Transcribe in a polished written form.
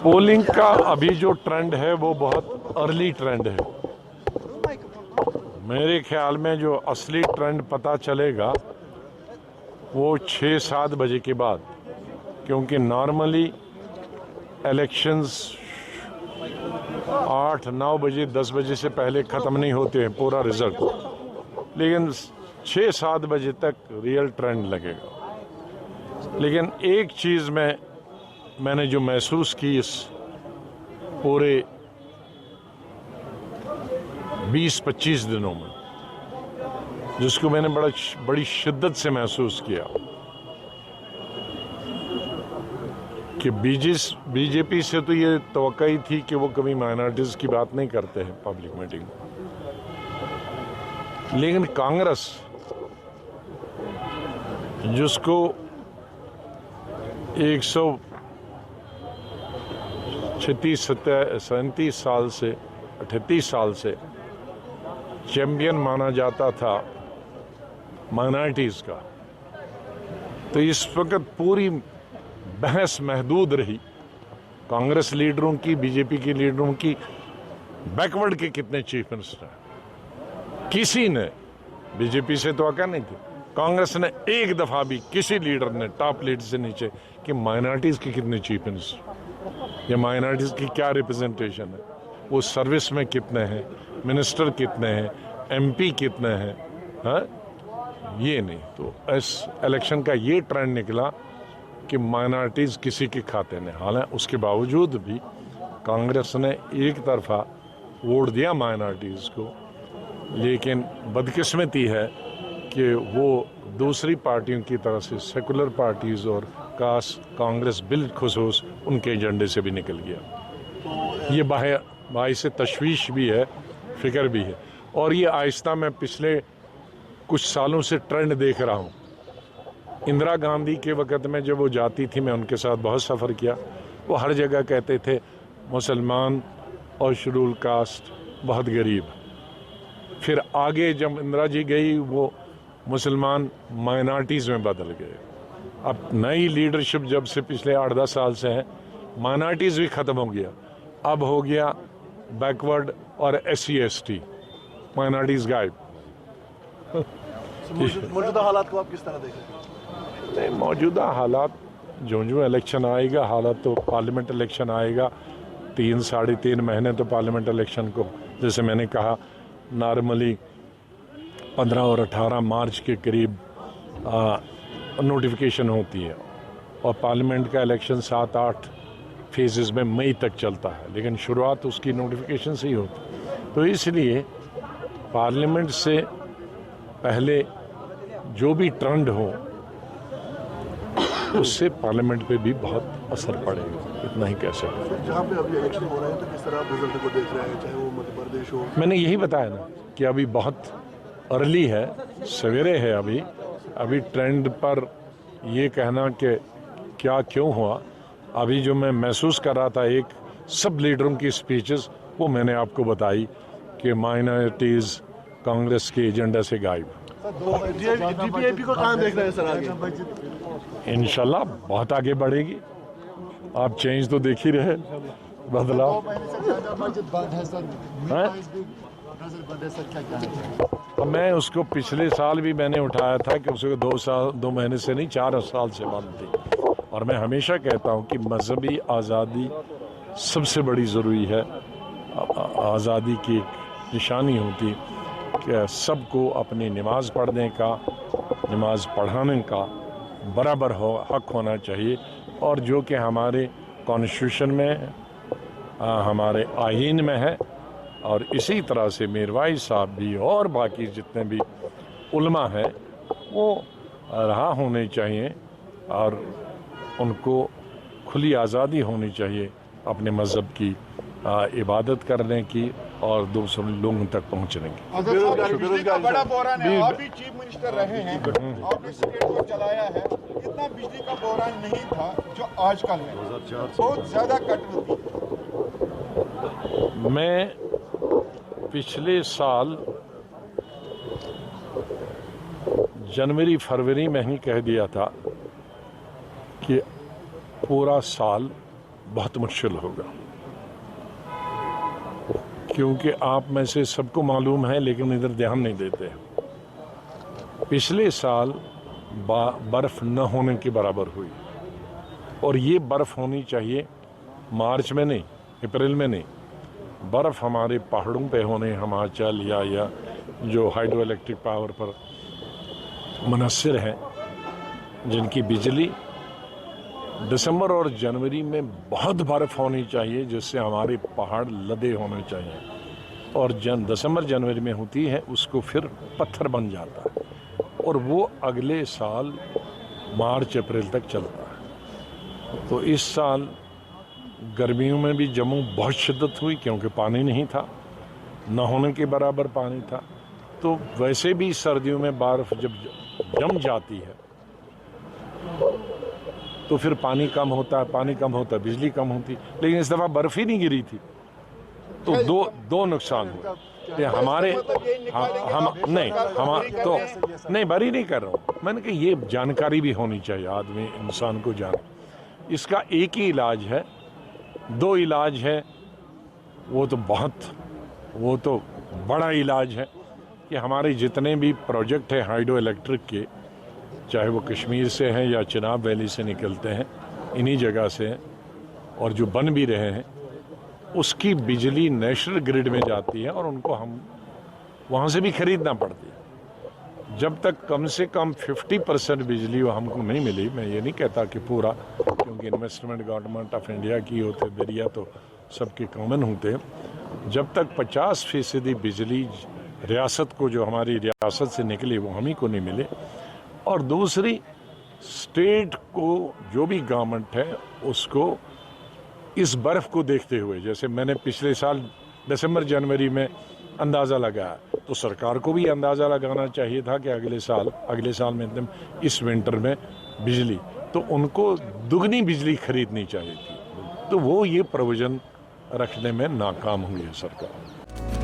Polling का अभी जो ट्रेंड है वो बहुत अर्ली ट्रेंड है। मेरे ख्याल में जो असली ट्रेंड पता चलेगा वो 6-7 बजे के बाद, क्योंकि नॉर्मली इलेक्शंस 8-9 बजे 10 बजे से पहले ख़त्म नहीं होते हैं पूरा रिजल्ट, लेकिन 6-7 बजे तक रियल ट्रेंड लगेगा। लेकिन एक चीज़ मैंने जो महसूस की इस पूरे 20-25 दिनों में, जिसको मैंने बड़ी शिद्दत से महसूस किया कि बीजेपी से तो ये तवक्को ही थी कि वो कभी माइनॉरिटीज़ की बात नहीं करते हैं पब्लिक मीटिंग, लेकिन कांग्रेस जिसको 37 साल से 38 साल से चैंपियन माना जाता था माइनॉरिटीज़ का, तो इस वक्त पूरी बहस महदूद रही कांग्रेस लीडरों की, बीजेपी के लीडरों की, बैकवर्ड के कितने चीफ मिनिस्टर हैं। किसी ने, बीजेपी से तो आका नहीं थी, कांग्रेस ने एक दफा भी किसी लीडर ने टॉप लीडर से नीचे कि माइनॉरिटीज़ के कितने चीफ मिनिस्टर या माइनॉरिटीज़ की क्या रिप्रेजेंटेशन है, वो सर्विस में कितने हैं, मिनिस्टर कितने हैं, एमपी कितने हैं, हाँ? ये नहीं। तो इस इलेक्शन का ये ट्रेंड निकला कि माइनॉरिटीज़ किसी के खाते नहीं। हालांकि उसके बावजूद भी कांग्रेस ने एक तरफा वोट दिया माइनॉरिटीज़ को, लेकिन बदकिस्मती है कि वो दूसरी पार्टियों की तरह से सेकुलर पार्टीज़ और कांग्रेस बिलखुसूस उनके एजेंडे से भी निकल गया। ये भाई से तशवीश भी है, फिक्र भी है, और ये आहिस्ता मैं पिछले कुछ सालों से ट्रेंड देख रहा हूँ। इंदिरा गांधी के वक़्त में जब वो जाती थी, मैं उनके साथ बहुत सफ़र किया, वो हर जगह कहते थे मुसलमान और शेड्यूल कास्ट बहुत गरीब। फिर आगे जब इंदिरा जी गई, वो मुसलमान माइनॉरिटीज़ में बदल गए। अब नई लीडरशिप जब से पिछले 8-10 साल से है, माइनॉरिटीज़ भी ख़त्म हो गया, अब हो गया बैकवर्ड और SC ST, माइनॉरिटीज़ गायब। मौजूदा हालात को आप किस तरह देखें? नहीं, मौजूदा हालात जो इलेक्शन आएगा, हालात तो पार्लियामेंट इलेक्शन आएगा, 3-3.5 महीने तो पार्लियामेंट इलेक्शन को, जैसे मैंने कहा, नॉर्मली 15 और 18 मार्च के करीब नोटिफिकेशन होती है, और पार्लियामेंट का इलेक्शन 7-8 फेजेस में मई तक चलता है, लेकिन शुरुआत उसकी नोटिफिकेशन से ही होती। तो इसलिए पार्लियामेंट से पहले जो भी ट्रेंड हो उससे पार्लियामेंट पे भी बहुत असर पड़ेगा, इतना ही कह सकते हैं। जहाँ पे अभी इलेक्शन हो रहे हैं तो किस तरह आप रिजल्ट को देख रहे हैं, चाहे वो मध्य प्रदेश हो? मैंने यही बताया ना कि अभी बहुत अर्ली है, सवेरे है, अभी ट्रेंड पर ये कहना कि क्या क्यों हुआ, अभी जो मैं महसूस कर रहा था, एक सब लीडरों की स्पीचेस, वो मैंने आपको बताई कि माइनॉरिटीज़ कांग्रेस के एजेंडा से गायब। DPIP को कहाँ देख रहे हैं सर आगे? इंशाल्लाह बहुत आगे बढ़ेगी। आप चेंज तो देख ही रहे, बदलाव। मैं उसको पिछले साल भी मैंने उठाया था कि उसको 2 महीने से नहीं, 4 साल से बंद थी, और मैं हमेशा कहता हूं कि मजहबी आज़ादी सबसे बड़ी ज़रूरी है। आज़ादी की एक निशानी होती कि सबको अपनी नमाज पढ़ने का, नमाज पढ़ाने का बराबर हक होना चाहिए, और जो कि हमारे कॉन्स्टिट्यूशन में, हमारे आईन में है, और इसी तरह से मीरवाइज साहब भी और बाकी जितने भी उलमा हैं वो रहा होने चाहिए, और उनको खुली आज़ादी होनी चाहिए अपने मज़हब की इबादत करने की और दूसरे लोगों तक पहुंचने की। बिजली का बड़ा बहरान है, आप भी चीफ मिनिस्टर रहे हैं, आपने स्टेट को चलाया है, इतना बिजली का बहरान नहीं था जो आजकल है, बहुत ज्यादा कटौती। मैं पिछले साल जनवरी फरवरी में ही कह दिया था कि पूरा साल बहुत मुश्किल होगा, क्योंकि आप में से सबको मालूम है लेकिन इधर ध्यान नहीं देते। पिछले साल बर्फ न होने के बराबर हुई, और ये बर्फ होनी चाहिए मार्च में नहीं, अप्रैल में नहीं। बर्फ हमारे पहाड़ों पे होने, हिमाचल या जो हाइड्रो इलेक्ट्रिक पावर पर मुनस्सिर हैं, जिनकी बिजली दिसंबर और जनवरी में बहुत बर्फ होनी चाहिए, जिससे हमारे पहाड़ लदे होने चाहिए, और दिसंबर जनवरी में होती है उसको फिर पत्थर बन जाता है, और वो अगले साल मार्च अप्रैल तक चलता है। तो इस साल गर्मियों में भी जम्मू बहुत शिद्दत हुई, क्योंकि पानी नहीं था, न होने के बराबर पानी था। तो वैसे भी सर्दियों में बर्फ जब जम जाती है तो फिर पानी कम होता है, बिजली कम होती, लेकिन इस दफ़ा बर्फ ही नहीं गिरी थी, तो दो नुकसान हुए। ये हमारे नहीं बारी नहीं कर रहा हूँ, मैंने कहा ये जानकारी भी होनी चाहिए, आदमी इंसान को जाने। इसका एक ही इलाज है, दो इलाज है, वो तो बड़ा इलाज है कि हमारे जितने भी प्रोजेक्ट हैं हाइड्रो इलेक्ट्रिक के, चाहे वो कश्मीर से हैं या चिनाब वैली से निकलते हैं, इन्हीं जगह से हैं, और जो बन भी रहे हैं, उसकी बिजली नेशनल ग्रिड में जाती है और उनको हम वहाँ से भी खरीदना पड़ती है। जब तक कम से कम 50% बिजली वो हमको नहीं मिली, मैं ये नहीं कहता कि पूरा, क्योंकि इन्वेस्टमेंट गवर्नमेंट ऑफ इंडिया की होते, दरिया तो सबके कॉमन होते, जब तक 50% बिजली रियासत को, जो हमारी रियासत से निकली, वो हम ही को नहीं मिले, और दूसरी स्टेट को, जो भी गवर्नमेंट है उसको इस बर्फ को देखते हुए, जैसे मैंने पिछले साल दिसंबर जनवरी में अंदाज़ा लगाया, तो सरकार को भी अंदाज़ा लगाना चाहिए था कि अगले साल में एकदम इस विंटर में बिजली, तो उनको दुगनी बिजली खरीदनी चाहिए थी, तो वो ये प्रोविज़न रखने में नाकाम हुई है सरकार।